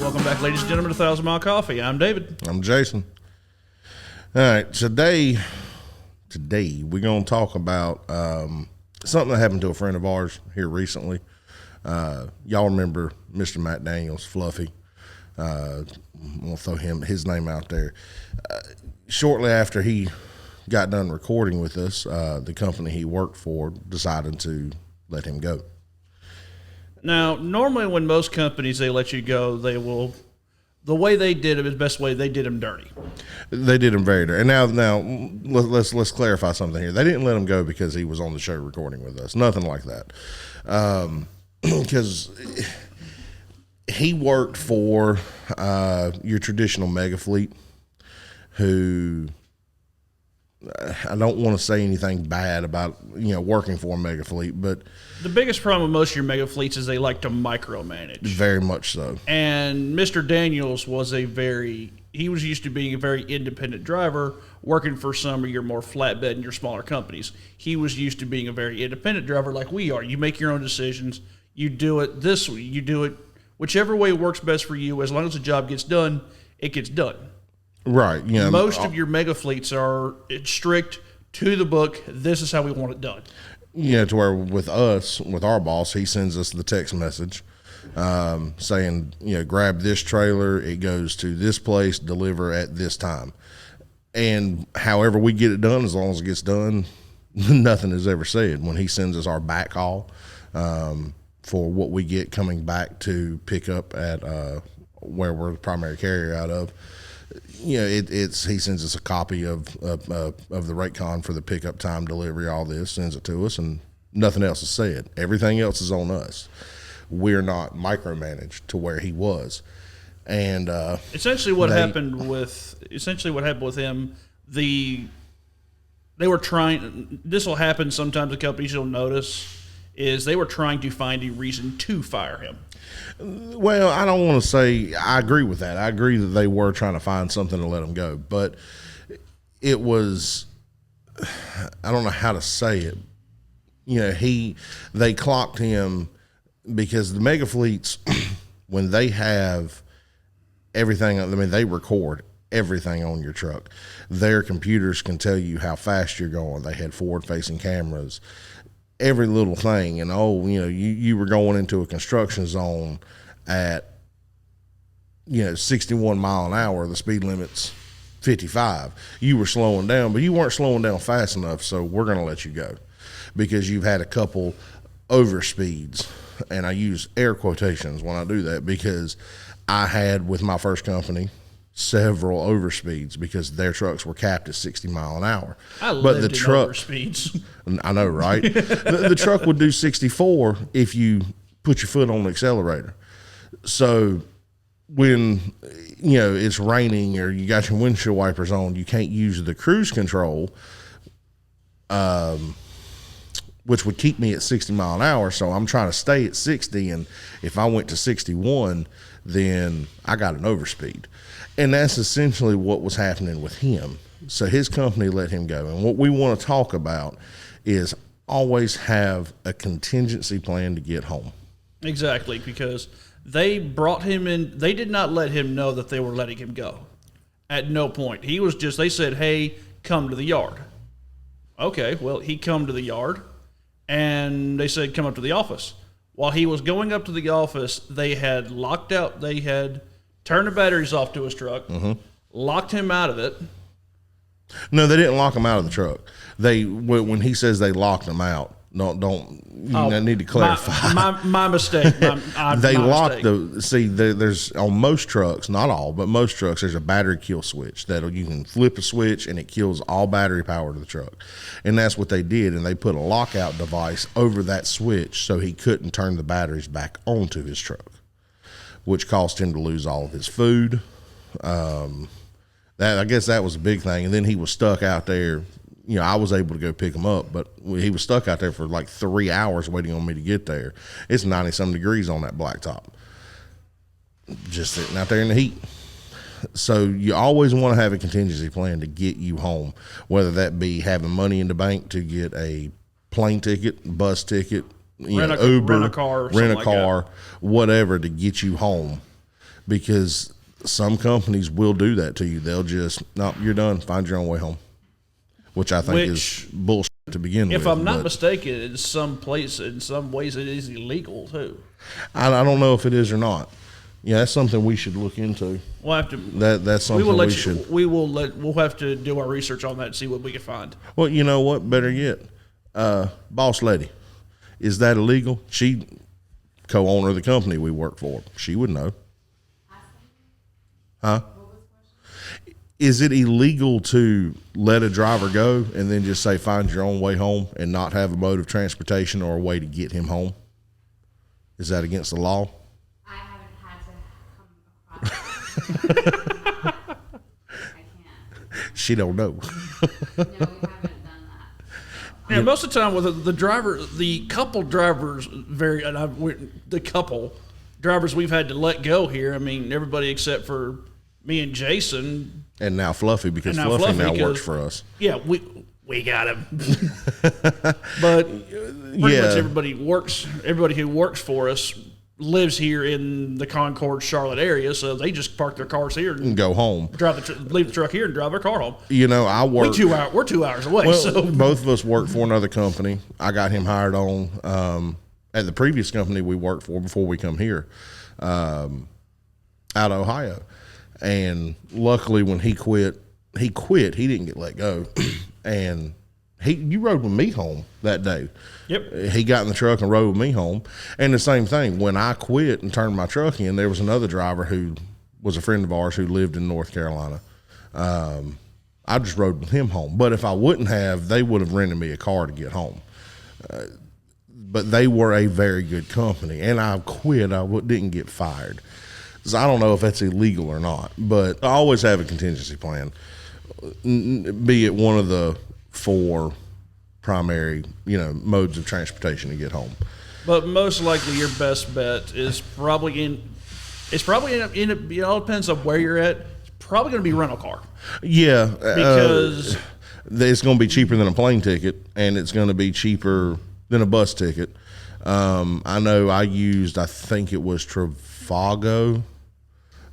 Welcome back, ladies and gentlemen, to 1,000 Mile Coffee. I'm David. I'm Jason. All right, today we're going to talk about something that happened to a friend of ours here recently. Y'all remember Mr. Matt Daniels, Fluffy. I'm going to throw his name out there. Shortly after he got done recording with us, the company he worked for decided to let him go. Now, normally when most companies, they let you go, they will, the way they did it is the best way. They did him dirty. They did him very dirty. And now let's clarify something here. They didn't let him go because he was on the show recording with us. Nothing like that. Because he worked for your traditional mega fleet, who I don't want to say anything bad about, working for a mega fleet, but the biggest problem with most of your mega fleets is they like to micromanage. Very much so. And Mr. Daniels was he was used to being a very independent driver, working for some of your more flatbed and your smaller companies. He was used to being a very independent driver like we are. You make your own decisions. You do it this way. You do it whichever way works best for you. As long as the job gets done, it gets done. Right. Most of your mega fleets are strict, to the book. This is how we want it done. To where with our boss, he sends us the text message saying, grab this trailer, it goes to this place, deliver at this time. And however we get it done, as long as it gets done, nothing is ever said. When he sends us our backhaul for what we get coming back to pick up at where we're the primary carrier out of, he sends us a copy of the rate con for the pickup time, delivery, all this, sends it to us, and nothing else is said. Everything else is on us. We're not micromanaged to where he was. And essentially what happened with him, they were trying, this will happen sometimes to companies, you'll notice, is they were trying to find a reason to fire him. Well, I don't want to say I agree with that. I agree that they were trying to find something to let him go, but it was, I don't know how to say it. They clocked him because the mega fleets, when they have everything, they record everything on your truck. Their computers can tell you how fast you're going. They had forward-facing cameras. Every little thing, and you were going into a construction zone at 61 mile an hour. The speed limit's 55. You were slowing down, but you weren't slowing down fast enough, so we're going to let you go because you've had a couple overspeeds. And I use air quotations when I do that because I had, with my first company, several overspeeds because their trucks were capped at 60 mile an hour. But the truck overspeeds. I know, right? the truck would do 64 if you put your foot on the accelerator. So when it's raining or you got your windshield wipers on, you can't use the cruise control, which would keep me at 60 mile an hour. So I'm trying to stay at 60, and if I went to 61, then I got an overspeed. And that's essentially what was happening with him. So his company let him go. And what we want to talk about is always have a contingency plan to get home. Exactly, because they brought him in. They did not let him know that they were letting him go. At no point. He was just, they said, hey, come to the yard. Okay, well, he come to the yard, and they said, come up to the office. While he was going up to the office, they had locked out, they had turned the batteries off to his truck, locked him out of it. No, they didn't lock him out of the truck. When he says they locked him out, I need to clarify. My mistake. They locked there's on most trucks, not all, but most trucks, there's a battery kill switch that you can flip a switch and it kills all battery power to the truck. And that's what they did. And they put a lockout device over that switch so he couldn't turn the batteries back onto his truck, which caused him to lose all of his food. I guess that was a big thing. And then he was stuck out there. I was able to go pick him up, but he was stuck out there for like 3 hours waiting on me to get there. It's 90-some degrees on that blacktop, just sitting out there in the heat. So you always want to have a contingency plan to get you home, whether that be having money in the bank to get a plane ticket, bus ticket, Uber, rent a car, whatever, to get you home. because some companies will do that to you. They'll just, no, you're done. Find your own way home, which I think is bullshit to begin with. If I'm not mistaken, in some ways, it is illegal too. I don't know if it is or not. Yeah, that's something we should look into. We'll have to. That's something we should. We'll have to do our research on that and see what we can find. Well, you know what? Better yet, boss lady, is that illegal? She co-owner of the company we work for. She would know. Huh? Is it illegal to let a driver go and then just say find your own way home and not have a mode of transportation or a way to get him home? Is that against the law? I haven't had to come across it. I can't. She don't know. No, we haven't done that. Yeah, most of the time with the driver, the couple drivers, the couple drivers we've had to let go here. I mean, everybody except for me and Jason. And now Fluffy, because Fluffy now works for us. Yeah, we got him. But pretty much everybody who works for us lives here in the Concord, Charlotte area, so they just park their cars here and go home. Leave the truck here and drive their car home. You know, I work. We're 2 hours away. Well, so both of us work for another company. I got him hired on at the previous company we worked for before we come here, out of Ohio. And luckily, when he quit. He didn't get let go, and you rode with me home that day. Yep. He got in the truck and rode with me home. And the same thing, when I quit and turned my truck in, there was another driver who was a friend of ours who lived in North Carolina. I just rode with him home. But if I wouldn't have, they would have rented me a car to get home. But they were a very good company, and I quit. I didn't get fired. So I don't know if that's illegal or not, but I always have a contingency plan, be it one of the 4 primary, modes of transportation to get home. But most likely, your best bet is probably it all depends on where you're at. It's probably going to be a rental car. Yeah, because it's going to be cheaper than a plane ticket, and it's going to be cheaper than a bus ticket. I know I think it was Travago.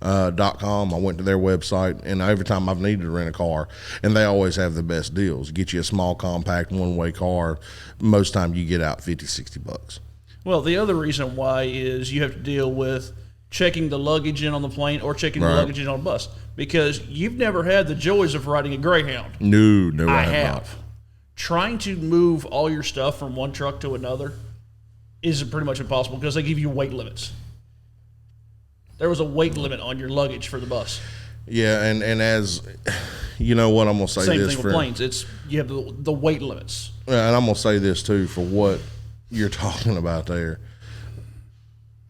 .com. I went to their website, and every time I've needed to rent a car, and they always have the best deals. Get you a small, compact, one-way car. Most time you get out $50-$60. Well, the other reason why is you have to deal with checking the luggage in on the plane or checking the luggage in on the bus, because you've never had the joys of riding a Greyhound. No, I have. Trying to move all your stuff from one truck to another is pretty much impossible because they give you weight limits. There was a weight limit on your luggage for the bus. Yeah, and as you know what, I'm going to say Same this. thing with planes. You have the weight limits. And I'm going to say this, too, for what you're talking about there.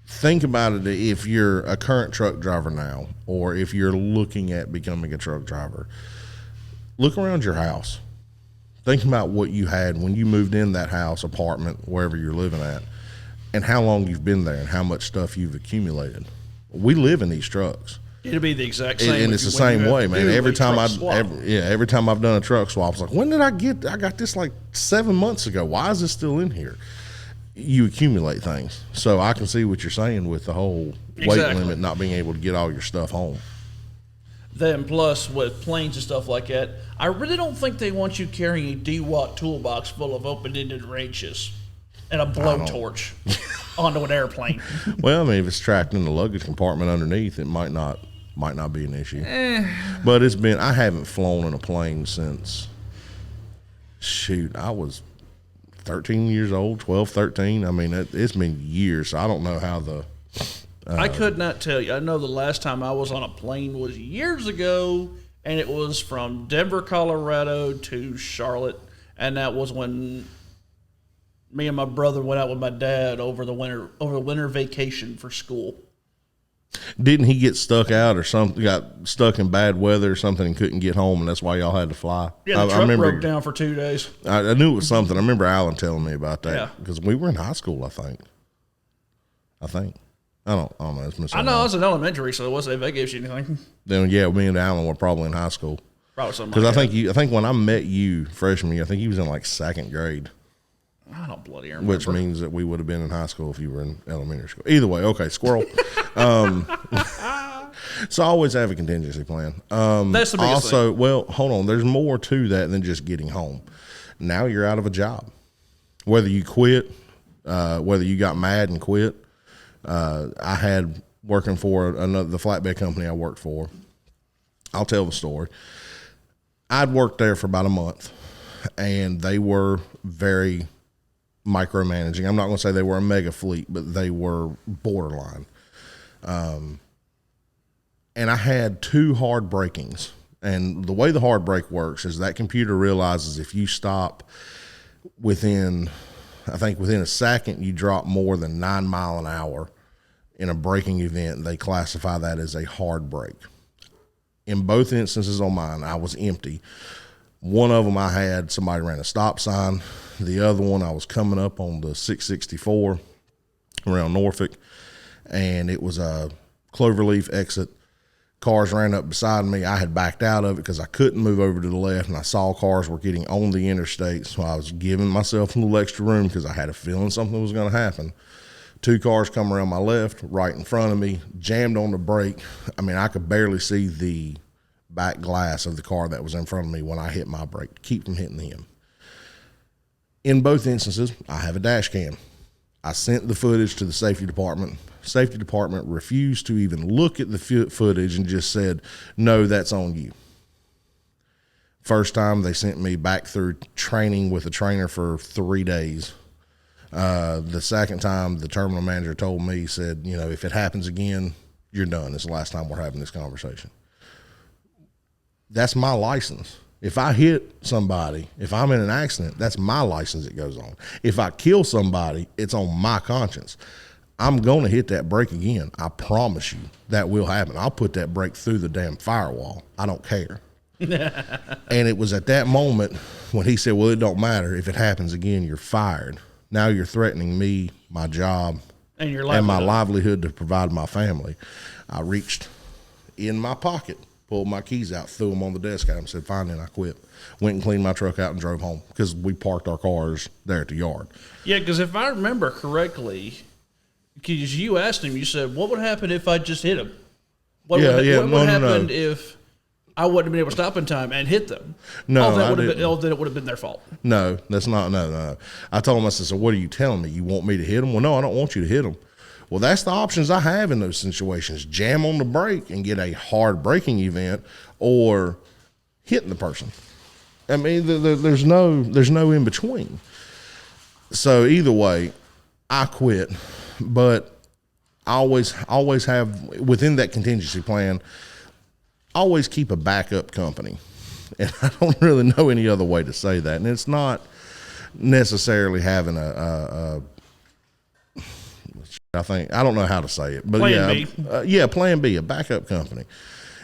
Think about it if you're a current truck driver now, or if you're looking at becoming a truck driver. Look around your house. Think about what you had when you moved in that house, apartment, wherever you're living at, and how long you've been there and how much stuff you've accumulated. We live in these trucks. It'll be the exact same. And it's the same way, man. Every time I've done a truck swap, it's like, when did I got this like 7 months ago. Why is this still in here? You accumulate things. So I can see what you're saying with the whole weight limit, not being able to get all your stuff home. Then plus with planes and stuff like that, I really don't think they want you carrying a DeWatt toolbox full of open-ended wrenches and a blowtorch onto an airplane. Well, I mean, if it's tracked in the luggage compartment underneath, it might not be an issue. But I haven't flown in a plane since, I was 13 years old, 12, 13. I mean, it's been years, so I don't know how I could not tell you. I know the last time I was on a plane was years ago, and it was from Denver, Colorado to Charlotte, and that was when me and my brother went out with my dad over the winter vacation for school. Didn't he get stuck out or something? Got stuck in bad weather or something and couldn't get home, and that's why y'all had to fly. Yeah, the truck broke down for 2 days. I knew it was something. I remember Alan telling me about that because we were in high school. I think. I don't know. I know I was in elementary, so it wasn't a vacation or anything. Then me and Alan were probably in high school. Probably something. Because I think when I met you freshman year, I think you was in like 2nd grade. I don't bloody remember. Which means that we would have been in high school if you were in elementary school. Either way, okay, squirrel. So I always have a contingency plan. That's the biggest also, well, hold on. There's more to that than just getting home. Now you're out of a job. Whether you quit, whether you got mad and quit. I had working for the flatbed company I worked for. I'll tell the story. I'd worked there for about a month, and they were very micromanaging. I'm not going to say they were a mega fleet, but they were borderline. And I had 2 hard breakings. And the way the hard brake works is that computer realizes if you stop within a second, you drop more than 9 miles an hour in a braking event, they classify that as a hard brake. In both instances on mine, I was empty. One of them I had somebody ran a stop sign. The other one, I was coming up on the 664 around Norfolk, and it was a cloverleaf exit. Cars ran up beside me. I had backed out of it because I couldn't move over to the left, and I saw cars were getting on the interstate, so I was giving myself a little extra room because I had a feeling something was going to happen. 2 cars come around my left, right in front of me, jammed on the brake. I mean, I could barely see the back glass of the car that was in front of me when I hit my brake to keep from hitting him. In both instances, I have a dash cam. I sent the footage to the safety department. Safety department refused to even look at the footage and just said, no, that's on you. First time they sent me back through training with a trainer for 3 days. The second time the terminal manager told me, said, if it happens again, you're done. It's the last time we're having this conversation. That's my license. If I hit somebody, if I'm in an accident, that's my license that goes on. If I kill somebody, it's on my conscience. I'm going to hit that brake again. I promise you that will happen. I'll put that brake through the damn firewall. I don't care. And it was at that moment when he said, well, it don't matter. If it happens again, you're fired. Now you're threatening me, my job, and my livelihood to provide my family. I reached in my pocket, pulled my keys out, threw them on the desk at him, said, fine, then I quit. Went and cleaned my truck out and drove home because we parked our cars there at the yard. Yeah, because if I remember correctly, because you asked him, you said, what would happen if I just hit him? What would happen if I wouldn't have been able to stop in time and hit them? No, then it would have been their fault. No, that's not. No. I told him, I said, so what are you telling me? You want me to hit them? Well, no, I don't want you to hit them. Well, that's the options I have in those situations. Jam on the brake and get a hard braking event, or hitting the person. I mean, there's no in between. So either way, I quit. But I always have, within that contingency plan, always keep a backup company. And I don't really know any other way to say that. And it's not necessarily having I don't know how to say it, but plan B, a backup company.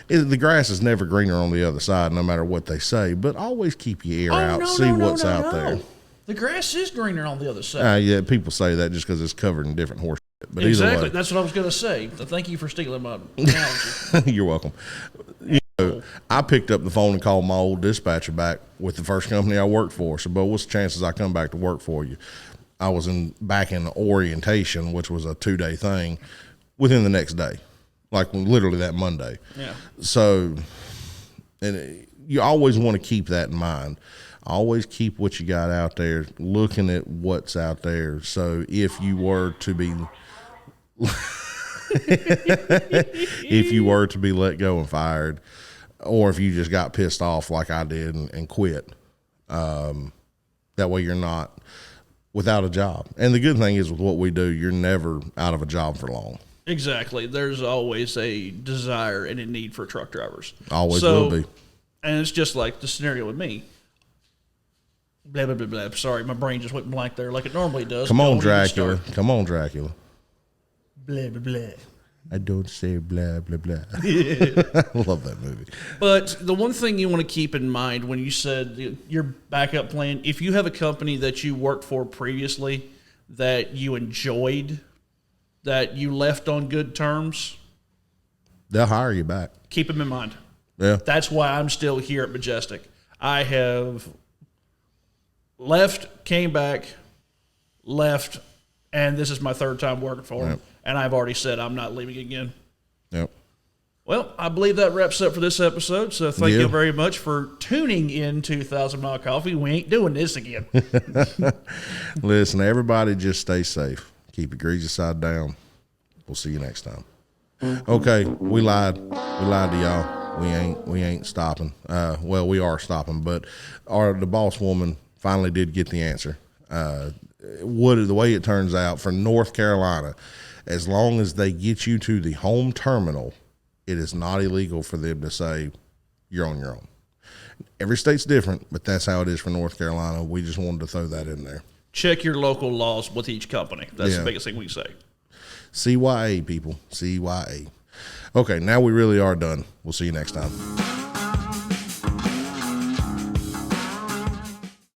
The grass is never greener on the other side, no matter what they say, but always keep your ear out, see what's out there. The grass is greener on the other side. Yeah, people say that just because it's covered in different horse shit. But exactly, either way, that's what I was going to say. Thank you for stealing my analogy. You're welcome. I picked up the phone and called my old dispatcher back with the first company I worked for. So, but what's the chances I come back to work for you? I was back in orientation, which was a 2-day thing, within the next day, like literally that Monday. Yeah. So, and you always want to keep that in mind. Always keep what you got out there, looking at what's out there. So if you were to be let go and fired, or if you just got pissed off like I did and quit, that way you're not without a job. And the good thing is with what we do, you're never out of a job for long. Exactly. There's always a desire and a need for truck drivers. Always will be. And it's just like the scenario with me. Blah, blah, blah, blah. Sorry, my brain just went blank there like it normally does. Come on, Dracula. Come on, Dracula. Blah, blah, blah. I don't say blah, blah, blah. I love that movie. But the one thing you want to keep in mind when you said your backup plan, if you have a company that you worked for previously that you enjoyed, that you left on good terms, they'll hire you back. Keep them in mind. Yeah. That's why I'm still here at Majestic. I have left, came back, left, and this is my 3rd time working for them. Yep. And I've already said I'm not leaving again. Yep. Well, I believe that wraps up for this episode. So thank Yeah. you very much for tuning in to 1,000 Mile Coffee. We ain't doing this again. Listen, everybody just stay safe. Keep your greasy side down. We'll see you next time. Okay, we lied. We lied to y'all. We ain't stopping. Well, we are stopping, but the boss woman finally did get the answer. The way it turns out for North Carolina, as long as they get you to the home terminal, it is not illegal for them to say you're on your own. Every state's different, but that's how it is for North Carolina. We just wanted to throw that in there. Check your local laws with each company. That's Yeah. the biggest thing we say. CYA, people. CYA. Okay, now we really are done. We'll see you next time.